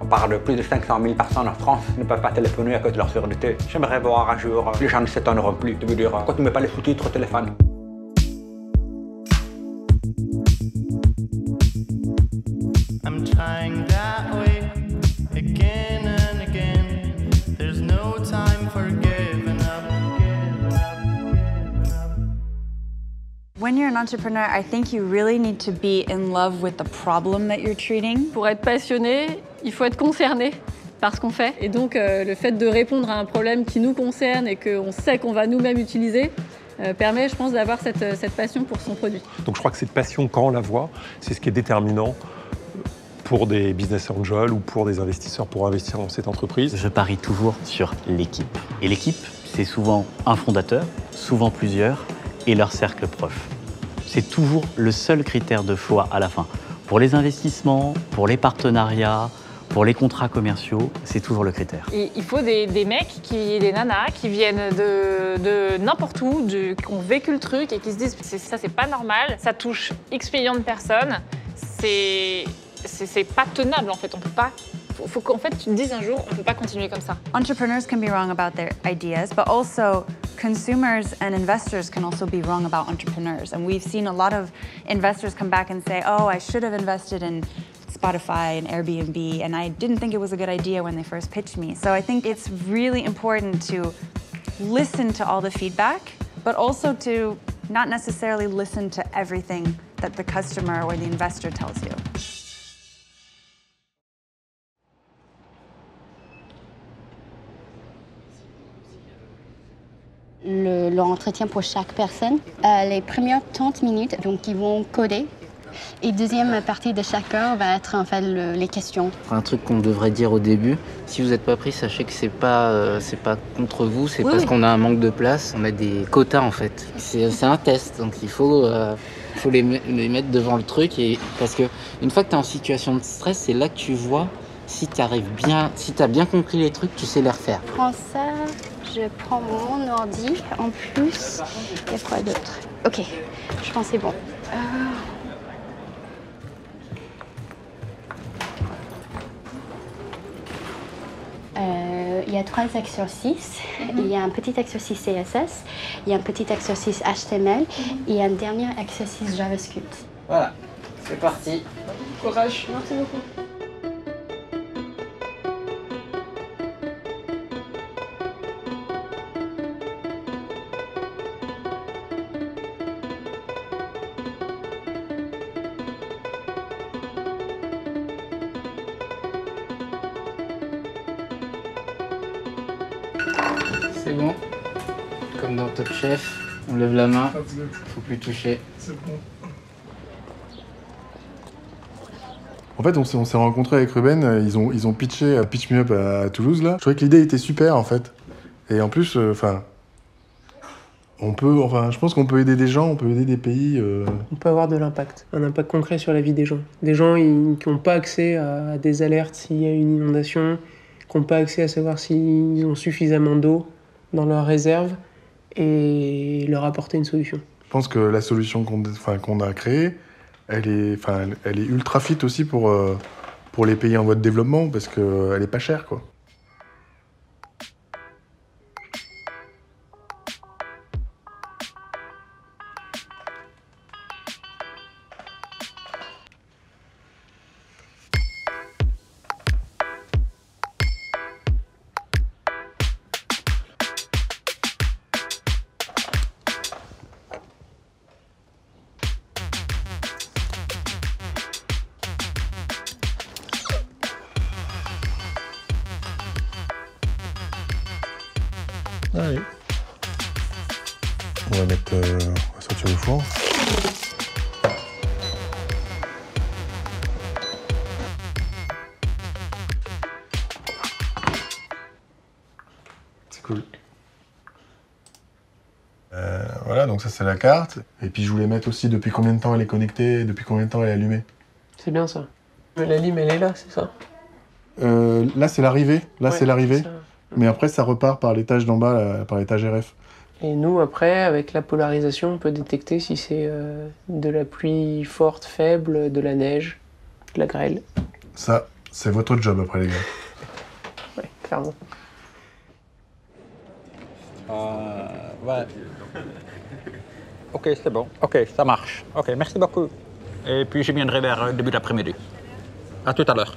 On parle de plus de 500 000 personnes en France qui ne peuvent pas téléphoner à cause de leur surdité. J'aimerais voir un jour, les gens ne s'étonneront plus de me dire pourquoi tu ne mets pas les sous-titres au téléphone. I'm trying that way again and again. There's no time for giving up. When you're an entrepreneur, I think you really need to be in love with the problem that you're treating. Pour être passionné, il faut être concerné par ce qu'on fait. Et donc, le fait de répondre à un problème qui nous concerne et qu'on sait qu'on va nous-mêmes utiliser, permet, je pense, d'avoir cette passion pour son produit. Donc je crois que cette passion, quand on la voit, c'est ce qui est déterminant pour des business angels ou pour des investisseurs pour investir dans cette entreprise. Je parie toujours sur l'équipe. Et l'équipe, c'est souvent un fondateur, souvent plusieurs, et leur cercle proche. C'est toujours le seul critère de choix à la fin. Pour les investissements, pour les partenariats, pour les contrats commerciaux, c'est toujours le critère. Et il faut des mecs, des nanas qui viennent de n'importe où, qui ont vécu le truc et qui se disent ça c'est pas normal, ça touche X millions de personnes, c'est pas tenable en fait, on peut pas. Faut qu'en fait tu te dises un jour on peut pas continuer comme ça. Entrepreneurs can be wrong about their ideas, but also consumers and investors can also be wrong about entrepreneurs. And we've seen a lot of investors come back and say, oh, I should have invested in Spotify and Airbnb, and I didn't think it was a good idea when they first pitched me. So I think it's really important to listen to all the feedback, but also to not necessarily listen to everything that the customer or the investor tells you. Leur entretien pour chaque personne. Les premières 30 minutes, donc ils vont coder. Et deuxième partie de chaque heure va être en fait les questions. Un truc qu'on devrait dire au début, si vous n'êtes pas pris, sachez que c'est pas contre vous, c'est parce qu'on a un manque de place. On a des quotas en fait. C'est un test, donc il faut les mettre devant le truc. Parce que une fois que tu es en situation de stress, c'est là que tu vois si tu arrives bien, si tu as bien compris les trucs, tu sais les refaire. Je prends ça, je prends mon ordi en plus. Il y a quoi d'autre? Ok, je pense que c'est bon. Il y a 3 exercices. Il y a un petit exercice CSS, il y a un petit exercice HTML et un dernier exercice JavaScript. Voilà, c'est parti. Courage. Merci beaucoup. C'est bon. Comme dans Top Chef, on lève la main, faut plus toucher. C'est bon. En fait, on s'est rencontrés avec Ruben, ils ont pitché à Pitch Me Up à Toulouse, là. Je trouvais que l'idée était super, en fait. Et en plus, je pense qu'on peut aider des gens, on peut aider des pays. On peut avoir de l'impact, un impact concret sur la vie des gens. Des gens qui n'ont pas accès à des alertes s'il y a une inondation, qui n'ont pas accès à savoir s'ils ont suffisamment d'eau dans leurs réserves et leur apporter une solution. Je pense que la solution qu'on a créée, elle est ultra fit aussi pour les pays en voie de développement parce qu'elle est pas chère, quoi. Allez. On va sortir le four. C'est cool. Voilà, donc ça c'est la carte. Et puis je voulais mettre aussi depuis combien de temps elle est connectée, depuis combien de temps elle est allumée. C'est bien ça. La lime, elle est là, c'est ça? Là c'est l'arrivée. Là c'est l'arrivée. Mais après, ça repart par l'étage d'en bas, par l'étage RF. Et nous, après, avec la polarisation, on peut détecter si c'est de la pluie forte, faible, de la neige, de la grêle. Ça C'est votre job après, les gars. Ouais, clairement. Ouais. Ok, c'est bon. Ok, ça marche. Ok, merci beaucoup. Et puis je viendrai vers début d'après-midi. À tout à l'heure.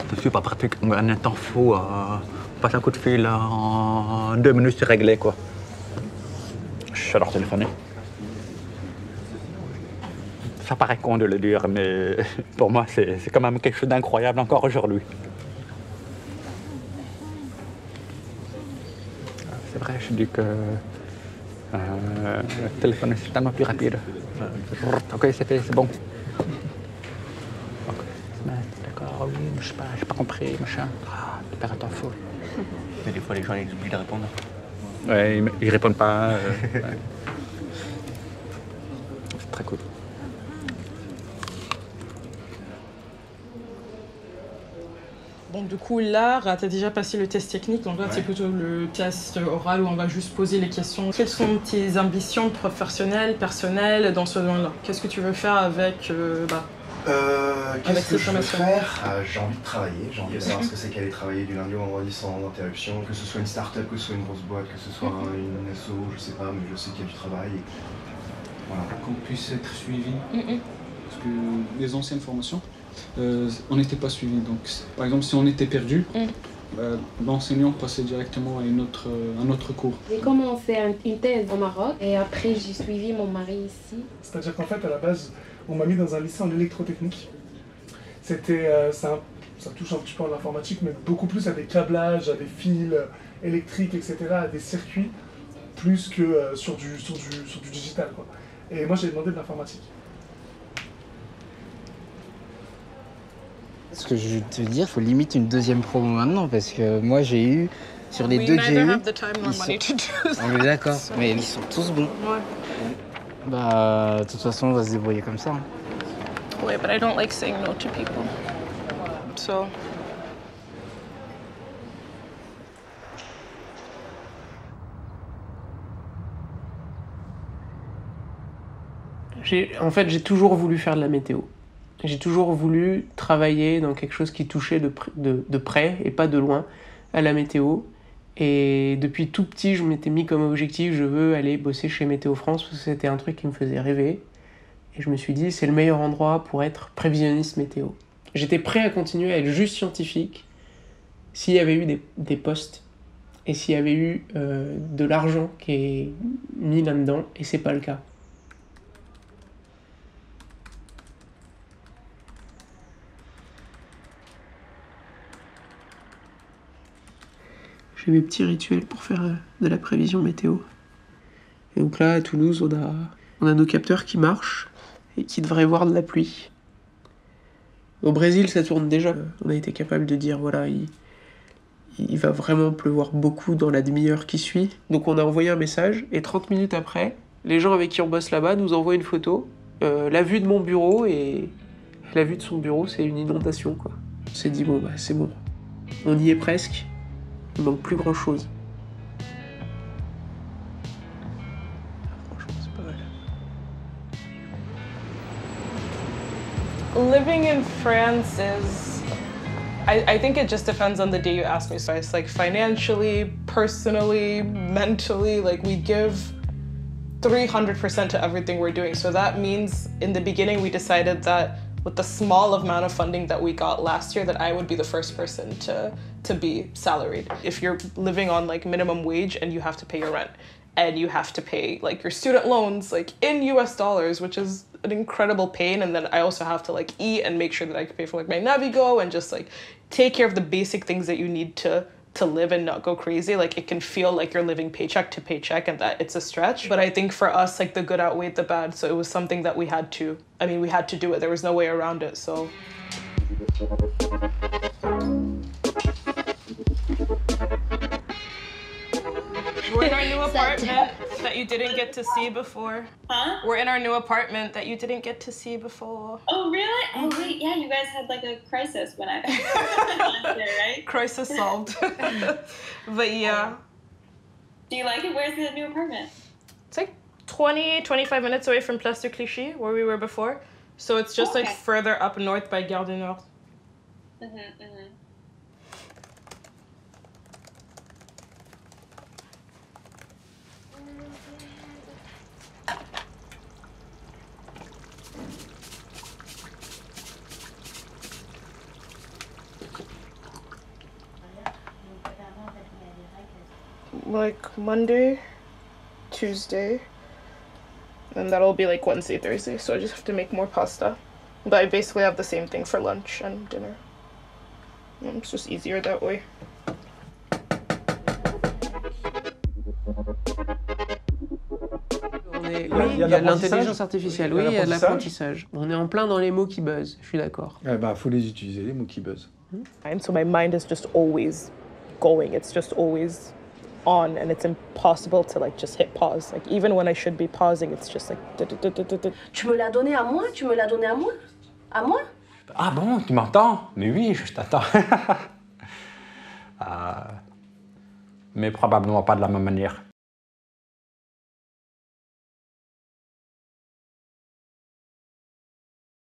C'est super pratique. On gagne un temps fou. On passe un coup de fil en 2 minutes, c'est réglé, quoi. J'adore téléphoner. Ça paraît con de le dire, mais pour moi, c'est quand même quelque chose d'incroyable encore aujourd'hui. C'est vrai, je dis que téléphoner, c'est tellement plus rapide. Ok, c'est fait, c'est bon. Ok. D'accord, oui, je sais pas, j'ai pas compris, machin. Ah, tu perds un temps fou. Mais des fois, les gens, ils oublient de répondre. Ouais, ils répondent pas. Ouais. C'est très cool. Bon, du coup, là, tu as déjà passé le test technique, donc là, c'est plutôt le test oral où on va juste poser les questions. Quelles sont tes ambitions professionnelles, personnelles dans ce domaine-là? Qu'est-ce que tu veux faire avec Qu'est-ce que je veux faire? J'ai envie de travailler, j'ai envie de savoir ce que c'est qu'aller travailler du lundi au vendredi sans interruption, que ce soit une start-up, que ce soit une grosse boîte, que ce soit une asso, je sais pas, mais je sais qu'il y a du travail. Et... Voilà. Qu'on puisse être suivi, parce que les anciennes formations, on n'était pas suivi. Donc, par exemple, si on était perdu, l'enseignant passait directement à un autre cours. J'ai commencé une thèse au Maroc et après j'ai suivi mon mari ici. C'est-à-dire qu'en fait, à la base, on m'a mis dans un lycée en électrotechnique. C'était, ça touche un petit peu à l'informatique, mais beaucoup plus à des câblages, à des fils électriques, etc., à des circuits, plus que sur du digital, quoi. Et moi, j'ai demandé de l'informatique. Ce que je veux te dire, il faut limite une deuxième promo maintenant, parce que moi j'ai eu, sur les deux que j'ai eu, on est d'accord, mais ils sont tous bons. Ouais. Bah, de toute façon, on va se débrouiller comme ça. Ouais, but I don't like saying no to people. So... En fait, j'ai toujours voulu faire de la météo. J'ai toujours voulu travailler dans quelque chose qui touchait de près et pas de loin à la météo. Et depuis tout petit, je m'étais mis comme objectif, je veux aller bosser chez Météo France parce que c'était un truc qui me faisait rêver. Et je me suis dit, c'est le meilleur endroit pour être prévisionniste météo. J'étais prêt à continuer à être juste scientifique s'il y avait eu des postes et s'il y avait eu de l'argent qui est mis là-dedans, et c'est pas le cas. J'ai mes petits rituels pour faire de la prévision météo. Et donc là, à Toulouse, on a nos capteurs qui marchent et qui devraient voir de la pluie. Au Brésil, ça tourne déjà. On a été capable de dire, voilà, il va vraiment pleuvoir beaucoup dans la demi-heure qui suit. Donc on a envoyé un message, et 30 minutes après, les gens avec qui on bosse là-bas nous envoient une photo. La vue de mon bureau, et la vue de son bureau, c'est une inondation, quoi. On s'est dit, bon, bah c'est bon. On y est presque. Il manque plus grand chose. Franchement, c'est pas mal. Living in France is... I think it just depends on the day you ask me. So it's like financially, personally, mentally, like we give 300% to everything we're doing. So that means in the beginning we decided that with the small amount of funding that we got last year, that I would be the first person to be salaried. If you're living on like minimum wage and you have to pay your rent and you have to pay like your student loans like in US dollars, which is an incredible pain, and then I also have to like eat and make sure that I can pay for like my Navigo and just like take care of the basic things that you need to live and not go crazy. Like it can feel like you're living paycheck to paycheck and that it's a stretch. But I think for us, like the good outweighed the bad. So it was something that we had to do it. There was no way around it, so. We're in our new apartment that you didn't get to see before. Huh? We're in our new apartment that you didn't get to see before. Oh, really? Oh, wait, yeah, you guys had like a crisis when I was there, right? Crisis solved. But yeah. Do you like it? Where's the new apartment? It's like 20-25 minutes away from Place de Clichy, where we were before. So it's just like further up north by Gare du Nord. Like Monday, Tuesday, and that'll be like Wednesday, Thursday, so I just have to make more pasta. But I basically have the same thing for lunch and dinner. It's just easier that way. Oui, il y a de l'intelligence artificielle, oui, il y a de l'apprentissage. On est en plein dans les mots qui buzzent, je suis d'accord. Eh ben, faut les utiliser, les mots qui buzzent. And so my mind is just always going. It's just always on, and it's impossible to like just hit pause. Like even when I should be pausing, it's just like. Tu me l'as donné à moi? Tu me l'as donné à moi? À moi? Ah bon, tu m'entends? Mais oui, je t'attends. Mais probablement pas de la même manière.